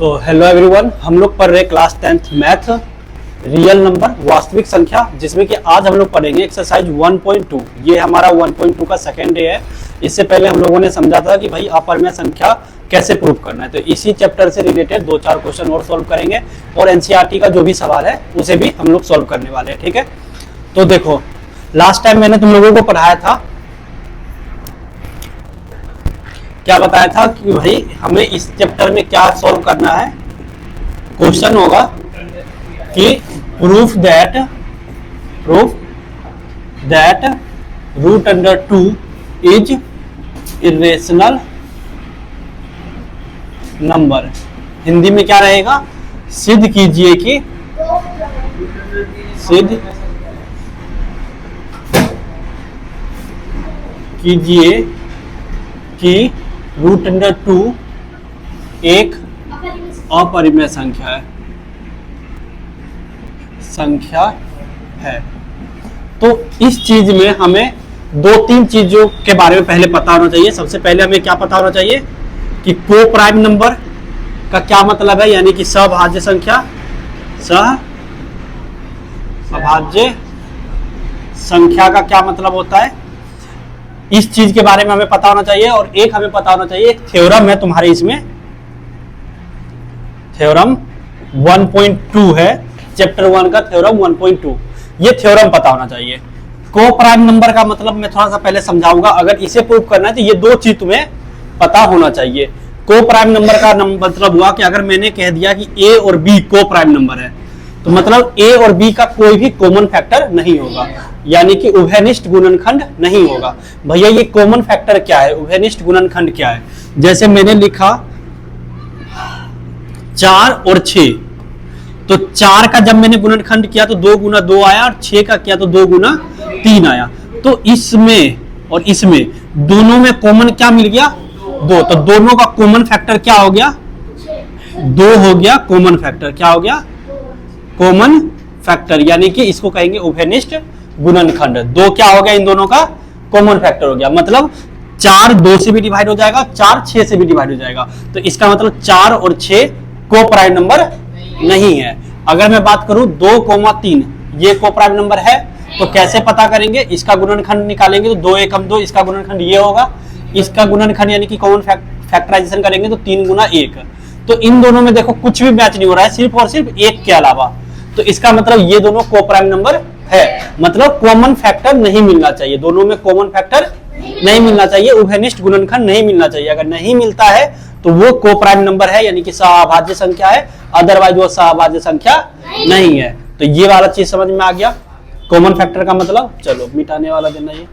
तो hello everyone, हम लोग पढ़ रहे class 10th math real number वास्तविक संख्या, जिसमें कि आज हम लोग पढ़ेंगे एक्सरसाइज 1.2। ये हमारा 1.2 का सेकेंड डे है। इससे पहले हम लोगों ने समझा था कि भाई अपरिमेय संख्या कैसे प्रूव करना है, तो इसी चैप्टर से रिलेटेड 2-4 क्वेश्चन और सॉल्व करेंगे और एनसीईआरटी का जो भी सवाल है उसे भी हम लोग सॉल्व करने वाले हैं। ठीक है, तो देखो लास्ट टाइम मैंने तुम लोगों को पढ़ाया था, क्या बताया था कि भाई हमें इस चैप्टर में क्या सॉल्व करना है। क्वेश्चन होगा कि proof that √2 is irrational number. Hindi में क्या रहेगा, सिद्ध कीजिए कि √2 एक अपरिमेय संख्या है। तो इस चीज में हमें 2-3 चीजों के बारे में पहले पता होना चाहिए। सबसे पहले हमें क्या पता होना चाहिए कि को प्राइम नंबर का क्या मतलब है, यानी कि सभाज्य संख्या का क्या मतलब होता है, इस चीज के बारे में हमें पता होना चाहिए। और एक हमें पता होना चाहिए, एक थ्योरम है तुम्हारे इसमें, थ्योरम 1.2 है, चैप्टर 1 का थ्योरम 1.2। ये थ्योरम पता होना चाहिए। को प्राइम नंबर का मतलब मैं थोड़ा सा पहले समझाऊंगा। अगर इसे प्रूव करना है तो ये 2 चीज तुम्हें पता होना चाहिए। को प्राइम नंबर का मतलब हुआ कि अगर मैंने कह दिया कि ए और बी को प्राइम नंबर है, तो मतलब ए और बी का कोई भी कॉमन फैक्टर नहीं होगा, यानी कि उभयनिष्ठ गुणनखंड नहीं होगा। भैया ये कॉमन फैक्टर क्या है, उभयनिष्ठ गुणनखंड क्या है। जैसे मैंने लिखा 4 और 6, तो 4 का जब मैंने गुणनखंड किया तो 2 गुना 2 आया, और 6 का किया तो 2 गुना 3 आया। तो इसमें और इसमें दोनों में कॉमन क्या मिल गया, 2। तो दोनों का कॉमन फैक्टर क्या हो गया, 2 हो गया। कॉमन फैक्टर क्या हो गया, कॉमन फैक्टर, यानी कि इसको कहेंगे उभयनिष्ठ गुणनखंड। 2 क्या हो गया, इन दोनों का कॉमन फैक्टर हो गया। मतलब 4 2 से भी डिवाइड हो जाएगा, 4 6 से भी डिवाइड हो जाएगा। तो इसका मतलब 4 और 6 को प्राइम नंबर नहीं है। अगर मैं बात करूं 2,3 ये को प्राइम नंबर है, तो कैसे पता करेंगे, इसका गुणनखंड निकालेंगे तो 2 एकम 2, इसका गुणनखंड ये होगा, इसका गुणनखंड यानी कि कॉमन फैक्टराइजेशन करेंगे तो 3 गुना 1। तो इन दोनों में देखो कुछ भी मैच नहीं हो रहा है, सिर्फ और सिर्फ 1 के अलावा। तो इसका मतलब ये दोनों को प्राइम नंबर है, मतलब कॉमन फैक्टर नहीं मिलना चाहिए, दोनों में कॉमन फैक्टर नहीं मिलना चाहिए, उभयनिष्ठ गुणनखंड नहीं मिलना चाहिए। अगर नहीं मिलता है तो वो को प्राइम नंबर है, यानी कि सहअभाज्य संख्या है, अदरवाइज वो सहअभाज्य संख्या नहीं है। तो ये वाला चीज समझ में आ गया, कॉमन फैक्टर का मतलब। चलो मिटाने वाला देना, ये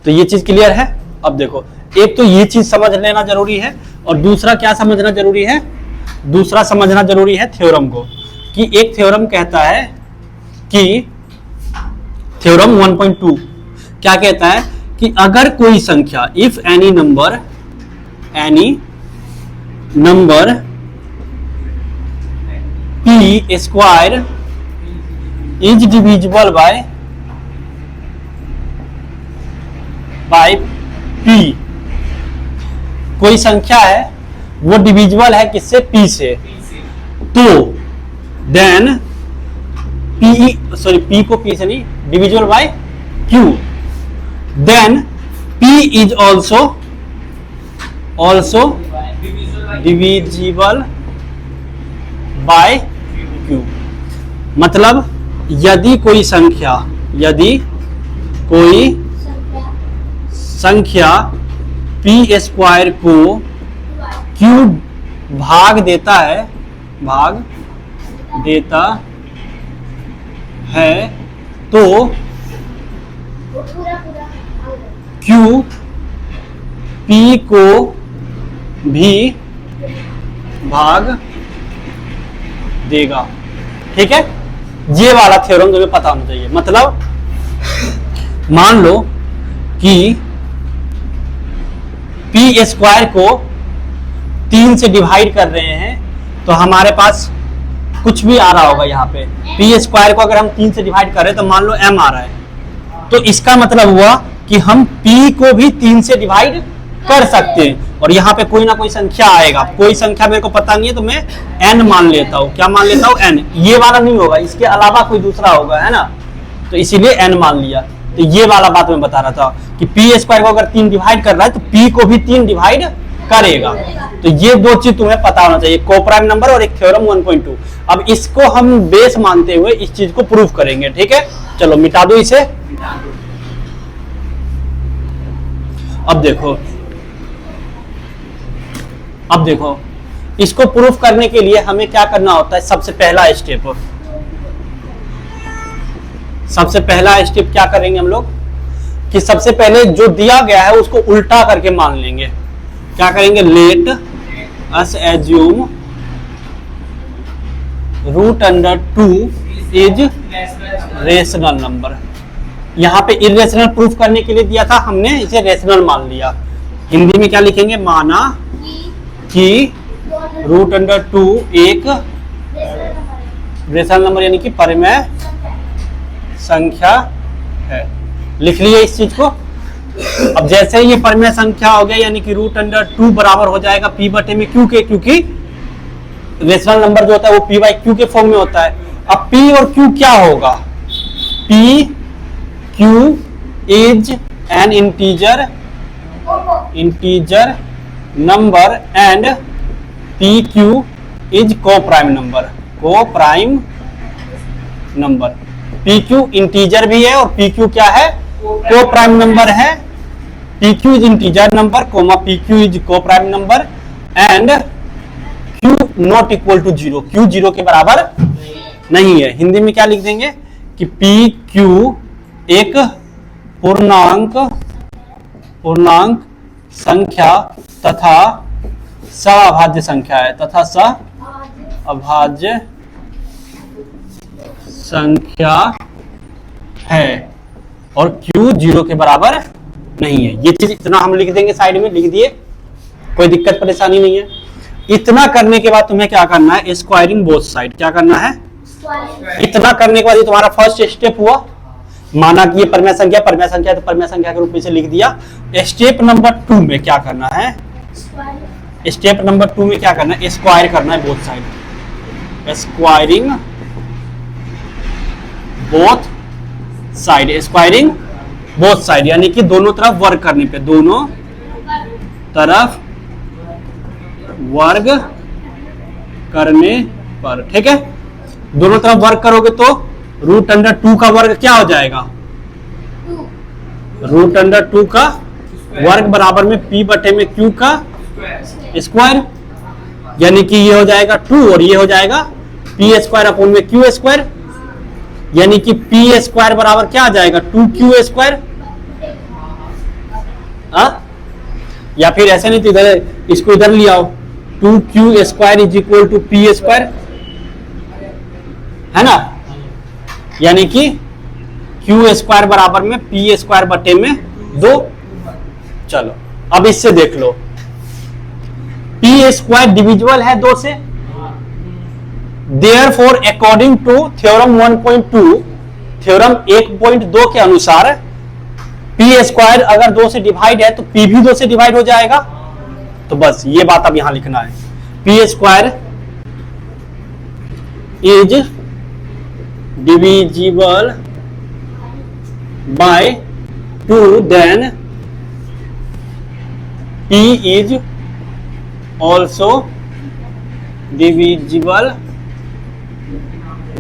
तो ये चीज क्लियर है। अब देखो, एक तो ये चीज समझ लेना जरूरी है, और दूसरा क्या समझना जरूरी है, दूसरा समझना जरूरी है थ्योरम को, कि एक थ्योरम कहता है कि थ्योरम 1.2 क्या कहता है कि अगर कोई संख्या, if any number p square is divisible bye p, कोई संख्या है वो डिविजिबल है किससे, p से, तो देन p को p से नहीं, divisible by q, then p is also divisible by q। मतलब यदि कोई संख्या p स्क्वायर को q भाग देता है तो q p को भी भाग देगा। ठीक है, ये वाला थ्योरम तुम्हें पता होना चाहिए। मतलब मान लो कि p स्क्वायर को 3 से डिवाइड कर रहे हैं, तो हमारे पास कुछ भी आ रहा होगा यहाँ पे। पी स्क्वायर को अगर हम 3 से डिवाइड करें तो मान लो m आ रहा है, तो इसका मतलब हुआ कि हम p को भी 3 से डिवाइड कर सकते हैं। और यहाँ पे कोई ना कोई संख्या आएगा, कोई संख्या मेरे को पता नहीं है तो मैं n मान लेता हूँ। क्या मान लेता हूँ? n। ये वाला नहीं होगा, इसके अलावा कोई दूसरा होगा, है ना, तो इसीलिए n मान लिया। तो ये वाला बात मैं बता रहा था कि पी स्क्वायर को अगर 3 डिवाइड कर रहा है तो p को भी 3 डिवाइड करेगा। तो ये दो चीज तुम्हें पता होना चाहिए, कोप्राइम नंबर और एक थ्योरम 1.2। अब इसको हम बेस मानते हुए इस चीज को प्रूफ करेंगे, ठीक है। चलो मिटा दो इसे। अब देखो इसको प्रूफ करने के लिए हमें क्या करना होता है। सबसे पहला स्टेप क्या करेंगे हम लोग कि सबसे पहले जो दिया गया है उसको उल्टा करके मान लेंगे। क्या करेंगे? Let us assume √2 is rational number. यहां पे इरेशनल प्रूफ करने के लिए दिया था, हमने इसे रेशनल मान लिया। हिंदी में क्या लिखेंगे? माना कि √2 एक रेशनल नंबर यानी कि परिमेय संख्या है। लिख लिए इस चीज को। अब जैसे ही ये परिमेय संख्या हो गया यानी कि √2 बराबर हो जाएगा p बटे में q के, क्योंकि रेशनल नंबर जो होता है वो p बाई q के फॉर्म में होता है। अब p और q क्या होगा? p q is an integer number and pq is coprime number. pq integer भी है और pq क्या है? कोप्राइम नंबर है। pq is integer number comma pq is coprime number and q not equal to 0। q 0 के बराबर नहीं है। हिंदी में क्या लिख देंगे कि pq एक पूर्णांक संख्या तथा सअभाज्य संख्या है और Q 0 के बराबर नहीं है। ये चीज इतना हम लिख देंगे, साइड में लिख दिए, कोई दिक्कत परेशानी नहीं है। इतना करने के बाद तुम्हें क्या करना है? Squaring both side. क्या करना है? इतना करने के बाद ये तुम्हारा फर्स्ट स्टेप हुआ। माना कि ये परिमेय संख्या है तो परिमेय संख्या के रूप में इसे लिख दिया। स्टेप नंबर 2 में क्या करना है? स्टेप नंबर 2 में क्या करना है? स्क्वायर करना है both side. Squaring both side यानी कि दोनों तरफ वर्ग करने पे, दोनों तरफ वर्ग करने पर, ठीक है। दोनों तरफ वर्ग करोगे तो √2 का वर्ग क्या हो जाएगा? √2 का वर्ग बराबर में p बटे में q का स्क्वायर, यानी कि ये हो जाएगा 2 और ये हो जाएगा p स्क्वायर अपॉन में q स्क्वायर, यानी कि p स्क्वायर बराबर क्या आ जाएगा? 2q square. या फिर ऐसे नहीं तो इधर इसको इधर ले आओ, 2q square is equal to p square, है ना। यानी कि q स्क्वायर बराबर में p स्क्वायर बटे में 2। चलो अब इससे देख लो, p स्क्वायर डिविजिबल है 2 से। Therefore, according to theorem 1.2, theorem 1.2 के अनुसार p स्क्वायर अगर 2 से डिवाइड है तो p भी 2 से डिवाइड हो जाएगा। तो बस ये बात अब यहां लिखना है, p square is divisible by 2, then p is also divisible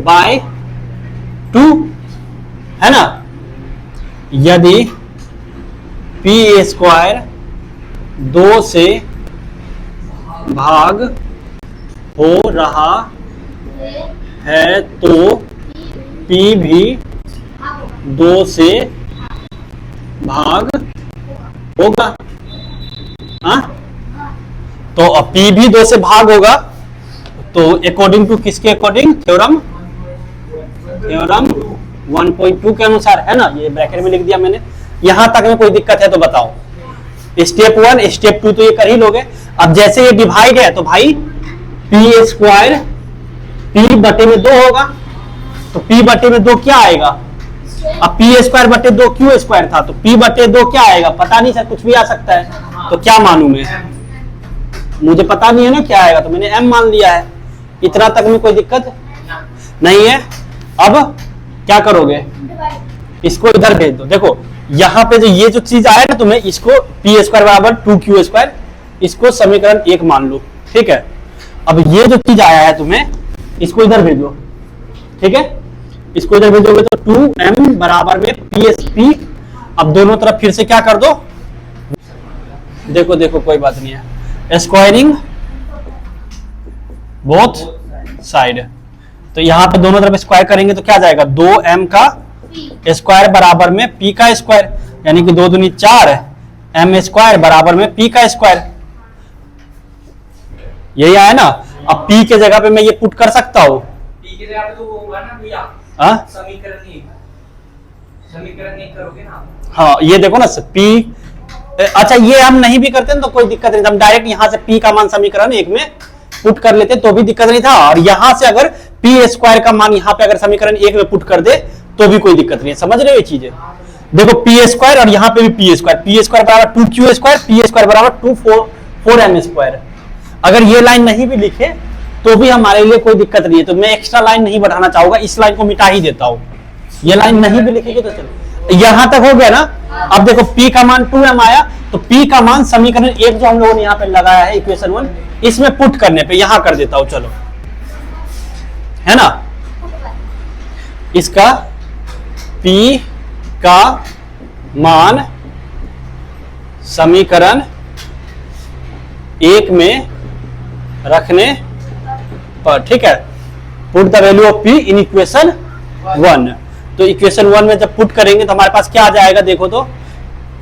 by 2, है ना। यदि p स्क्वायर 2 से भाग हो रहा है तो p भी 2 से भाग होगा। तो p भी 2 से भाग होगा तो अकॉर्डिंग टू किसके अकॉर्डिंग? थ्योरम 1.2 के अनुसार, है ना। ये ब्रैकेट में लिख दिया मैंने। यहां तक में कोई दिक्कत है तो बताओ। स्टेप 1 स्टेप 2 तो ये कर ही लोगे। अब जैसे ये डिवाइड है तो भाई p स्क्वायर p बटे में 2 होगा, तो p बटे में 2 क्या आएगा? अब p स्क्वायर बटे 2 q स्क्वायर था, तो p बटे 2 क्या आएगा? पता नहीं सर, कुछ भी आ सकता है। तो क्या मानू मैं? मुझे पता नहीं है ना क्या आएगा, तो मैंने m मान लिया है। इतना तक में कोई दिक्कत नहीं है। अब क्या करोगे, इसको इधर भेज दो। देखो यहां पे जो ये जो चीज आया ना तुम्हें, इसको पी स्क्वायर बराबर 2q स्क्वायर, इसको समीकरण 1 मान लो, ठीक है। अब ये जो चीज आया है तुम्हें, इसको इधर भेजो, ठीक है। इसको इधर भेजोगे तो 2m बराबर में psp। अब दोनों तरफ फिर से क्या कर दो, देखो देखो कोई बात नहीं है, स्क्वायरिंग बोथ साइड। तो यहां पे दोनों तरफ स्क्वायर करेंगे तो क्या जाएगा, 2m का स्क्वायर बराबर में p का स्क्वायर, यानी कि 2 दूनी 4 m स्क्वायर बराबर में p का स्क्वायर। यही आया ना। अब p के जगह पे मैं ये पुट कर सकता हूं, p के जगह पे तो वो होगा ना भैया, समीकरण 1 करोगे ना। हाँ ये देखो ना p, अच्छा ये हम नहीं भी करते ना तो कोई दिक्कत नहीं, हम डायरेक्ट यहां से p का मान समीकरण 1 में पुट कर लेते तो भी दिक्कत नहीं था। और यहां से अगर p स्क्वायर का मान यहां पे अगर समीकरण 1 में पुट कर दे तो भी कोई दिक्कत नहीं है। समझ रहे हो ये चीजें। देखो p स्क्वायर और यहां पे भी p स्क्वायर बराबर 2q स्क्वायर, p स्क्वायर बराबर 4m स्क्वायर। अगर ये लाइन नहीं भी लिखे तो भी हमारे लिए कोई दिक्कत नहीं है, तो मैं एक्स्ट्रा लाइन नहीं बढ़ाना चाहूंगा, इस लाइन को मिटा ही देता हूं। ये लाइन नहीं भी लिखेगी तो चलो, यहां तक हो गया ना। अब देखो p का मान 2m आया, तो p का मान समीकरण 1 जो हम लोगों ने यहां पे लगाया है इक्वेशन 1, इसमें पुट करने पे यहां कर देता हूं, चलो है ना। इसका p का मान समीकरण 1 में रखने पर, ठीक है। Put the value of p in equation 1। तो इक्वेशन 1 में जब पुट करेंगे तो हमारे पास क्या आ जाएगा, देखो तो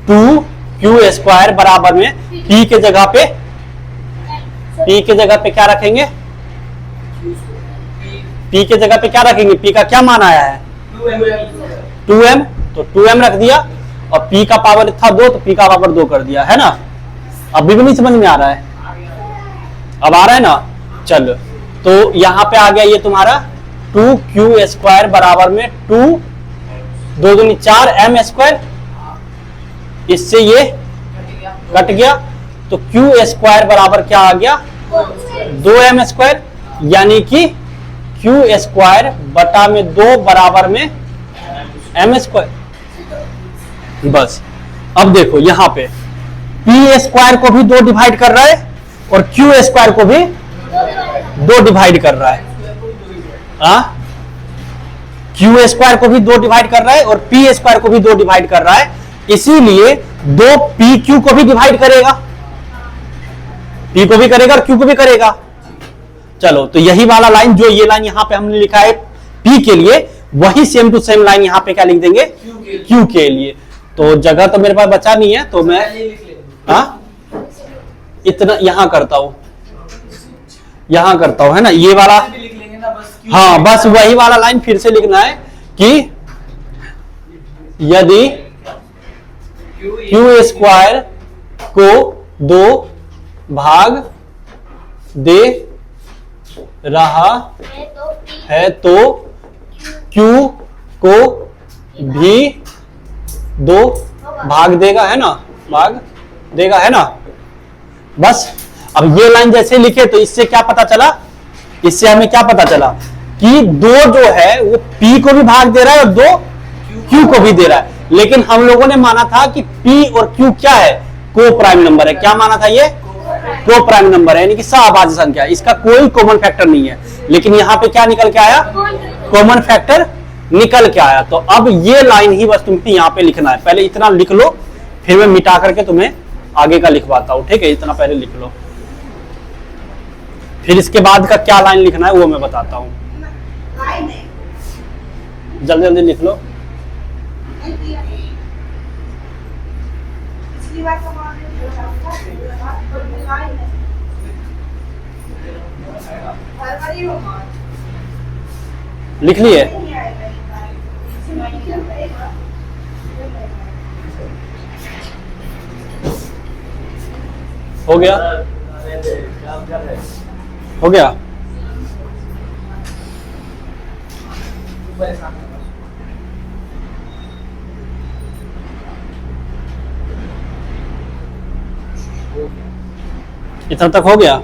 2q स्क्वायर बराबर में p के जगह पे क्या रखेंगे, p के जगह पे क्या रखेंगे, p का क्या मान आया है 2m, तो 2m रख दिया, और p का पावर था 2 तो p का पावर 2 कर दिया, है ना। अभी भी नहीं समझ में आ रहा है, अब आ रहा है ना। चलो तो यहां पे आ गया ये तुम्हारा 2q स्क्वायर बराबर में 2 दूनी 4m स्क्वायर, इससे ये कट गया, तो q स्क्वायर बराबर क्या आ गया 2m स्क्वायर, यानी कि q स्क्वायर बटा में 2 बराबर में m स्क्वायर। बस अब देखो यहां पे p स्क्वायर को भी 2 डिवाइड कर रहा है और q स्क्वायर को भी 2 डिवाइड कर रहा है। q स्क्वायर को भी 2 डिवाइड कर रहा है और p स्क्वायर को भी 2 डिवाइड कर रहा है, इसीलिए 2 pq को भी डिवाइड करेगा, p को भी करेगा और q को भी करेगा। चलो तो यही वाला लाइन, जो ये लाइन यहां पे हमने लिखा है p के लिए, वही सेम टू सेम लाइन यहां पे क्या लिख देंगे q के लिए। तो जगह तो मेरे पास बचा नहीं है, तो मैं इतना यहां करता हूं, है ना, ये वाला। हाँ बस वही वाला लाइन फिर से लिखना है कि यदि q स्क्वायर को 2 भाग दे रहा है तो q को भी 2 भाग देगा, है ना, भाग देगा, है ना। बस अब ये लाइन जैसे लिखे तो इससे क्या पता चला, इससे हमें क्या पता चला कि 2 जो है वो p को भी भाग दे रहा है और 2 q को भी दे रहा है। लेकिन हम लोगों ने माना था कि p और q क्या है, को प्राइम नंबर है। क्या माना था, ये को प्राइम नंबर है, यानी कि सहभाज्य संख्या, इसका कोई कॉमन फैक्टर नहीं है। लेकिन यहां पे क्या निकल के आया, कॉमन फैक्टर निकल के आया। तो अब ये लाइन ही बस तुमको यहां पे लिखना है। पहले इतना लिख लो, फिर मैं मिटा करके तुम्हें आगे का लिखवाता हूं, ठीक है। इतना पहले लिख लो, फिर इसके बाद का क्या लाइन लिखना है वो मैं बताता हूं। जल्दी जल्दी लिख लो। लिख लिए, हो गया, हो गया। इतना तक हो गया।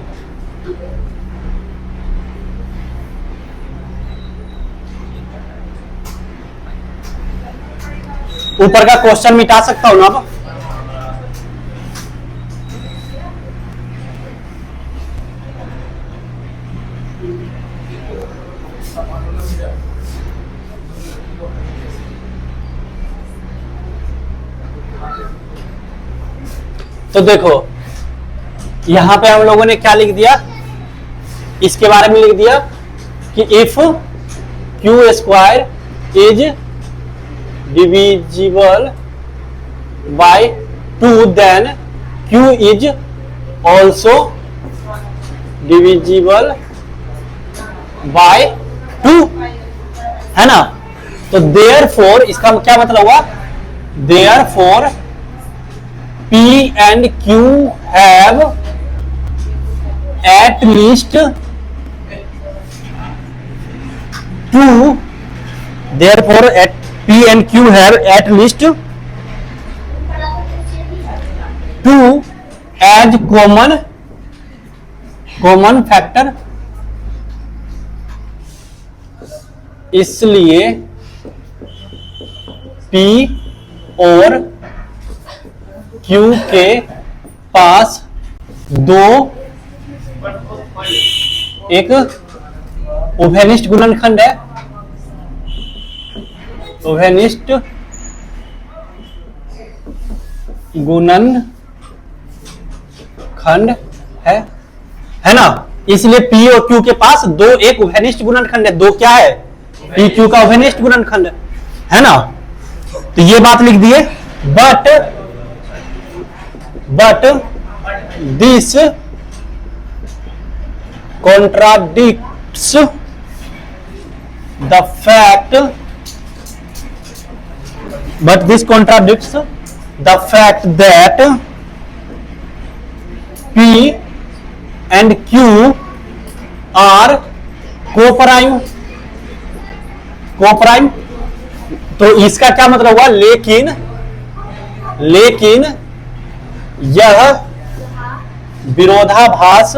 ऊपर का क्वेश्चन मिटा सकता हूं ना अब। तो देखो यहां पे हम लोगों ने क्या लिख दिया, इसके बारे में लिख दिया कि if Q square is divisible by 2 then Q is also divisible by 2, है ना। तो देयरफॉर इसका क्या मतलब हुआ, therefore P and Q have at least 2, therefore at P and Q have at least 2 as common factor, इसलिए P और Q के पास दो एक उभयनिष्ठ गुणनखंड है, उभयनिष्ठ गुणनखंड है ना। इसलिए P और Q के पास दो एक उभयनिष्ठ गुणनखंड है। दो क्या है, P Q का उभयनिष्ठ गुणनखंड है ना। तो ये बात लिख दिए। but this contradicts the fact that P and Q are co-prime। तो इसका क्या मतलब हुआ, लेकिन यह विरोधाभास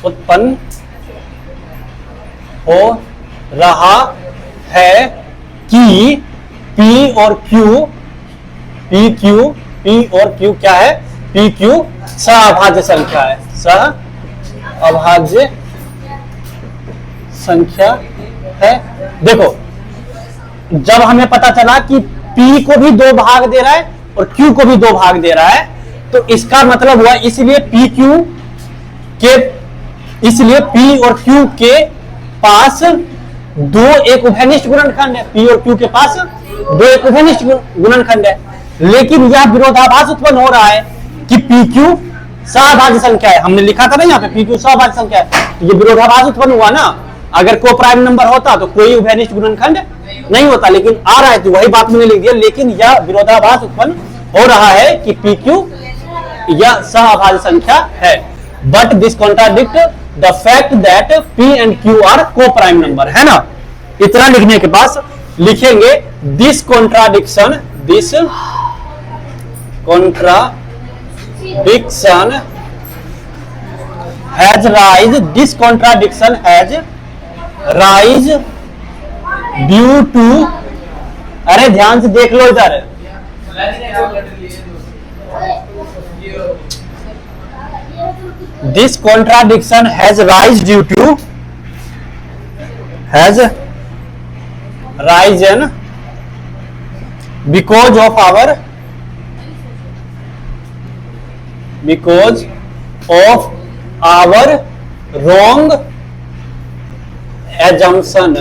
उत्पन्न हो रहा है कि P और Q क्या है, PQ सहअभाज्य संख्या है, सहअभाज्य संख्या है। देखो जब हमें पता चला कि P को भी 2 भाग दे रहा है और Q को भी 2 भाग दे रहा है, तो इसका मतलब हुआ इसलिए P और Q के पास दो एक उभयनिष्ठ गुणनखंड है। P और Q के पास दो एक उभयनिष्ठ गुणनखंड है, लेकिन यह विरोधाभास उत्पन्न हो रहा है कि PQ सहअभाज्य संख्या है। हमने लिखा था ना यहाँ पे PQ सहअभाज्य संख्या है, तो ये विरोधाभास उत्पन्न हुआ ना। अगर को प्राइम नंबर होता तो कोई उभयनिष्ठ गुणनखंड नहीं होता, लेकिन आ रहा है तो वही बात मैंने लिख दिया। लेकिन यह विरोधाभास उत्पन्न हो रहा है कि PQ यह सहअभाज्य संख्या है। But this contradict the fact that P and Q are coprime number, है ना। इतना लिखने के बाद लिखेंगे this contradiction has rise due to, अरे ध्यान से देख लो इधर, this contradiction has risen because of our wrong assumption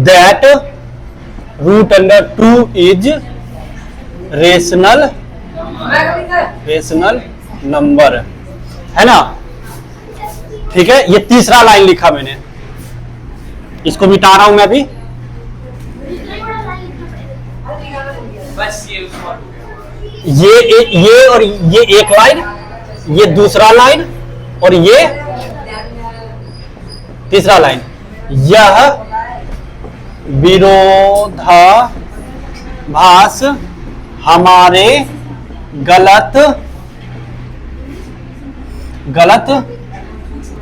that root under 2 is rational number, है ना। ठीक है, ये तीसरा लाइन लिखा मैंने, इसको मिटा रहा हूं मैं अभी। बस ये ये और ये एक लाइन, ये दूसरा लाइन और ये तीसरा लाइन। यह विरोधाभास हमारे गलत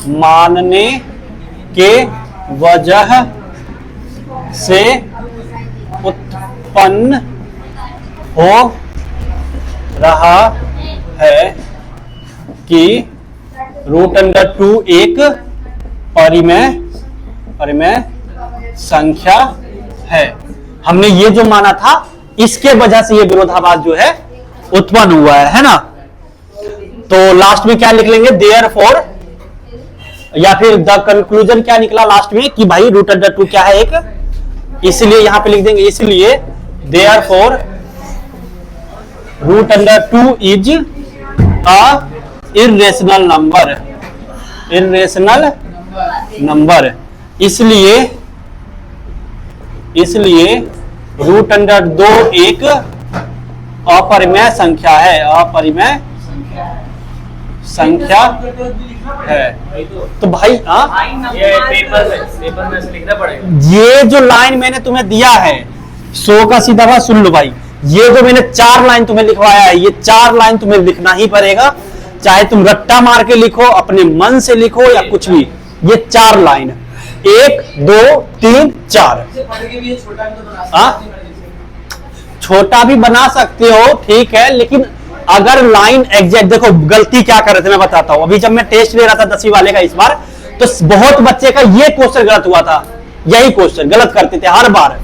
मानने के वजह से उत्पन्न हो रहा है कि √2 एक परिमेय संख्या है। हमने ये जो माना था, इसके वजह से ये विरोधाभास जो है उत्पन्न हुआ है ना। तो लास्ट में क्या लिख लेंगे, देयरफॉर, या फिर द कंक्लूजन क्या निकला लास्ट में कि भाई √2 क्या है, एक, इसलिए यहां पे लिख देंगे, इसलिए therefore √2 is a irrational number, इसलिए √2 एक अपरिमेय संख्या है, तो भाई ये पेपर में से लिखना पड़ेगा। ये जो लाइन मैंने तुम्हें दिया है 100 का सीधा बात सुन लो भाई, ये जो मैंने 4 लाइन तुम्हें लिखवाया है, ये 4 लाइन तुम्हें लिखना ही पड़ेगा, चाहे तुम रट्टा मार के लिखो, अपने मन से लिखो या कुछ भी। ये 4 लाइन, 1 2 3 4। छोटा भी बना सकते हो, ठीक है, लेकिन अगर लाइन एग्जैक्ट, देखो गलती क्या कर रहे थे मैं बताता हूं। अभी जब मैं टेस्ट ले रहा था 10वीं वाले का इस बार, तो बहुत बच्चे का ये क्वेश्चन गलत हुआ था, यही क्वेश्चन गलत करते थे हर बार।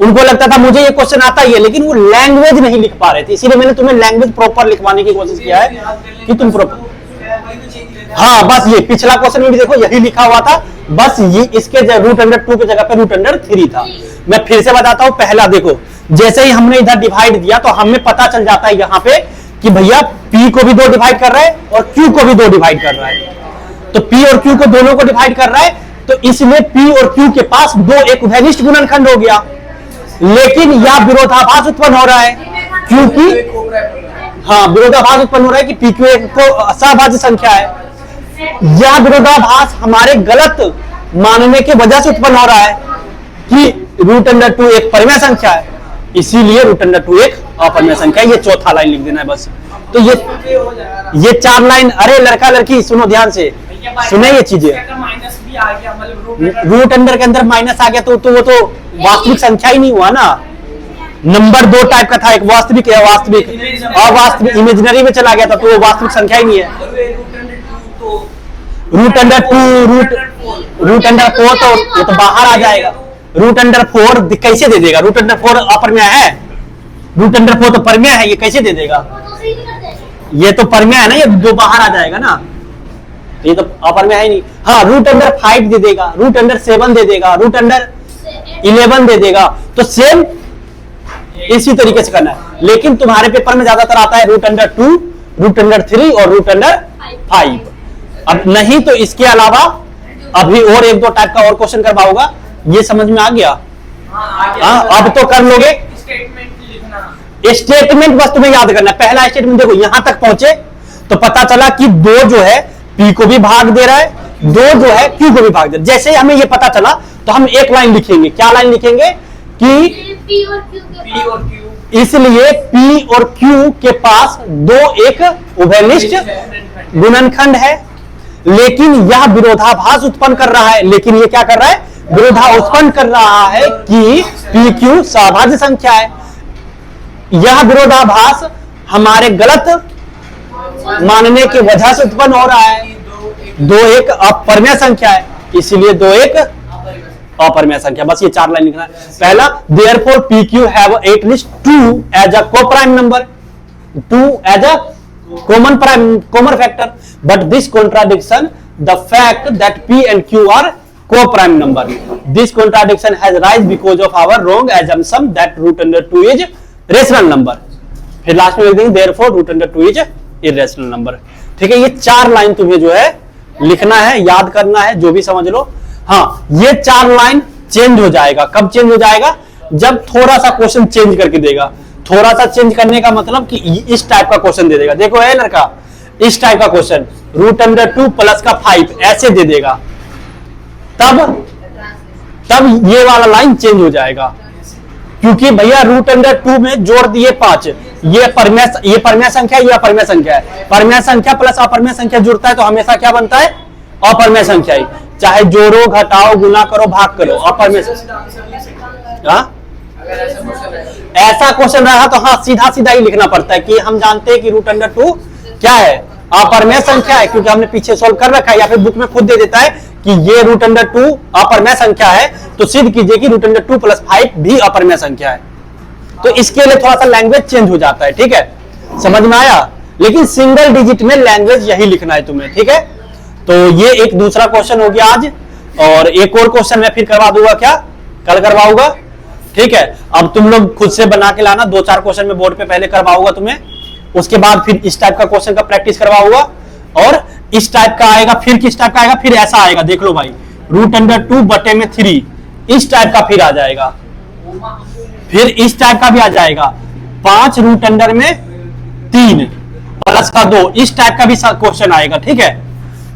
उनको लगता था मुझे ये क्वेश्चन आता ही है, लेकिन वो लैंग्वेज नहीं लिख पा रहे थे, इसीलिए मैंने तुम्हें लैंग्वेज प्रॉपर लिखवाने की कोशिश किया है कि तुम प्रॉपर। हाँ बस ये पिछला क्वेश्चन में भी देखो यही लिखा हुआ था, बस ये इसके √2 की जगह पे √3 था। मैं फिर से बताता हूं, पहला देखो, जैसे ही हमने इधर डिवाइड दिया तो हमें पता चल जाता है यहाँ पे कि भैया P को भी 2 डिवाइड कर रहा है और Q को भी 2 डिवाइड कर रहा है। तो P और Q को दोनों को डिवाइड कर रहा है, तो इसमें P और Q के पास 2 एक उभयनिष्ठ गुणनखंड हो गया, लेकिन यह विरोधाभास उत्पन्न हो रहा है क्योंकि विरोधाभास उत्पन्न हो रहा है कि PQ एक को असहभाज्य संख्या है। यह विरोधाभास हमारे गलत मानने की वजह से उत्पन्न हो रहा है कि √2 एक परिमेय संख्या है, इसीलिए √2 एक अपरिमेय संख्या है। ये चौथा लाइन लिख देना है बस। तो ये 4 लाइन, अरे लड़का लड़की सुनो ध्यान से, सुने ये चीजें। √2 के अंदर माइनस आ गया तो वो तो वास्तविक संख्या ही नहीं हुआ ना। नंबर 2 टाइप का था, एक वास्तविक है, वास्तविक, अवास्तविक, इमेजिनरी में चला गया था, तो वो वास्तविक संख्या ही नहीं है। √2 तो ये तो बाहर आ जाएगा। √4 कैसे दे देगा? √4 अपरिमेय है, √4 तो परिमेय है, ये कैसे दे देगा? ये तो परिमेय है ना, ये 2 बाहर आ जाएगा ना, ये तो अपरिमेय है नहीं। हाँ, √5 दे देगा, √7 दे देगा, √11 दे देगा, तो सेम इसी तरीके से करना है। लेकिन तुम्हारे पेपर में ज्यादातर आता है √2, √3 और √5। अब नहीं तो इसके अलावा अभी और 1-2 टाइप का और क्वेश्चन करवाऊंगा। ये समझ में आ गया? अब तो कर लोगे। स्टेटमेंट बस तुम्हें याद करना है। पहला स्टेटमेंट देखो, यहां तक पहुंचे तो पता चला कि 2 जो है P को भी भाग दे रहा है, 2 जो है Q को भी भाग दे रहा है। जैसे ही हमें ये पता चला तो हम एक लाइन लिखेंगे। क्या लाइन लिखेंगे? कि P और Q इसलिए P और Q के पास 2 एक उभयनिष्ठ गुणनखंड है, लेकिन यह विरोधाभास उत्पन्न कर रहा है। लेकिन ये क्या कर रहा है? विरोधाभास उत्पन्न कर रहा है कि PQ सहभाज्य संख्या है। यह विरोधाभास हमारे गलत मानने की वजह से उत्पन्न हो रहा है। 2 एक अपरिमेय संख्या है, इसीलिए 2 एक अपरिमेय संख्या। बस ये 4 लाइन लिखना है। पहला, therefore PQ have at least 2 as a co-prime number, 2 as a common factor, but this contradiction the fact that P and Q are co-prime number. This contradiction has arisen because of our wrong assumption that √2 is rational number. फिर last में लिख देंगे therefore √2 is irrational number। ठीक है, ये 4 line तुम्हें जो है लिखना है, याद करना है, जो भी समझ लो। हाँ, ये 4 लाइन चेंज हो जाएगा। कब चेंज हो जाएगा? जब थोड़ा सा क्वेश्चन चेंज करके देगा। थोड़ा सा चेंज करने का मतलब कि इस टाइप का क्वेश्चन दे देगा। देखो है लड़का, इस टाइप का क्वेश्चन √2 प्लस का 5 ऐसे दे देगा, तब ये वाला लाइन चेंज हो जाएगा, क्योंकि भैया √2 में जोड़ दिए 5, ये परमेय संख्या, ये अपरमेय संख्या है। परमेय संख्या प्लस अपरमेय संख्या जुड़ता है तो हमेशा क्या बनता है? अपरमेय संख्या ही। चाहे जोड़ो, घटाओ, गुना करो, भाग करो, अपरमेय। ऐसा क्वेश्चन रहा तो हाँ सीधा सीधा ही लिखना पड़ता है कि हम जानते हैं कि √2 क्या है? अपरमेय संख्या है, क्योंकि हमने पीछे सोल्व कर रखा है, या फिर बुक में खुद दे देता है कि ये √2 अपरमेय संख्या है, तो सिद्ध कीजिए कि √2 प्लस 5 भी अपरमेय संख्या है। तो इसके लिए थोड़ा सा लैंग्वेज चेंज हो जाता है, ठीक है, समझ में आया? लेकिन सिंगल डिजिट में लैंग्वेज यही लिखना है तुम्हें, ठीक है। तो ये एक दूसरा क्वेश्चन हो गया आज, और एक और क्वेश्चन मैं फिर करवा दूंगा, क्या कल करवाऊंगा, ठीक है। अब तुम लोग खुद से बना के लाना, 2-4 क्वेश्चन में बोर्ड पे पहले करवाऊंगा तुम्हें, उसके बाद फिर इस टाइप का क्वेश्चन का प्रैक्टिस करवाऊंगा, और इस टाइप का आएगा, फिर किस टाइप का आएगा, फिर ऐसा आएगा, देख लो भाई, √2/3 इस टाइप का फिर आ जाएगा, फिर इस टाइप का भी आ जाएगा, 5√3 प्लस का 2 इस टाइप का भी क्वेश्चन आएगा, ठीक है।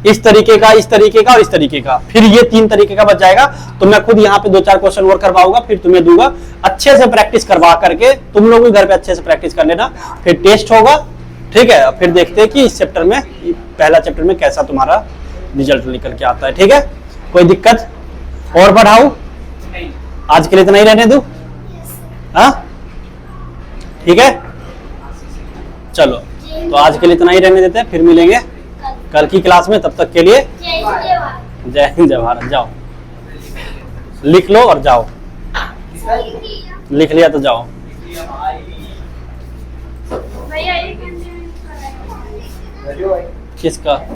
इस तरीके का, इस तरीके का और इस तरीके का, फिर ये 3 तरीके का बच जाएगा। तो मैं खुद यहाँ पे 2-4 क्वेश्चन और करवाऊंगा, फिर तुम्हें दूंगा, अच्छे से प्रैक्टिस करवा करके तुम लोग भी घर पे अच्छे से प्रैक्टिस कर लेना, फिर टेस्ट होगा, ठीक है। फिर देखते हैं कि इस चैप्टर में, पहला चैप्टर में कैसा तुम्हारा रिजल्ट निकल के आता है, ठीक है। कोई दिक्कत और बढ़ाऊं? आज के लिए इतना ही रहने दूं? हाँ ठीक है, चलो तो आज के लिए इतना ही रहने देते हैं, फिर मिलेंगे कल की क्लास में। तब तक के लिए जय हिंद जय भारत। जाओ लिख लो और जाओ, लिख लिया तो जाओ। किसका?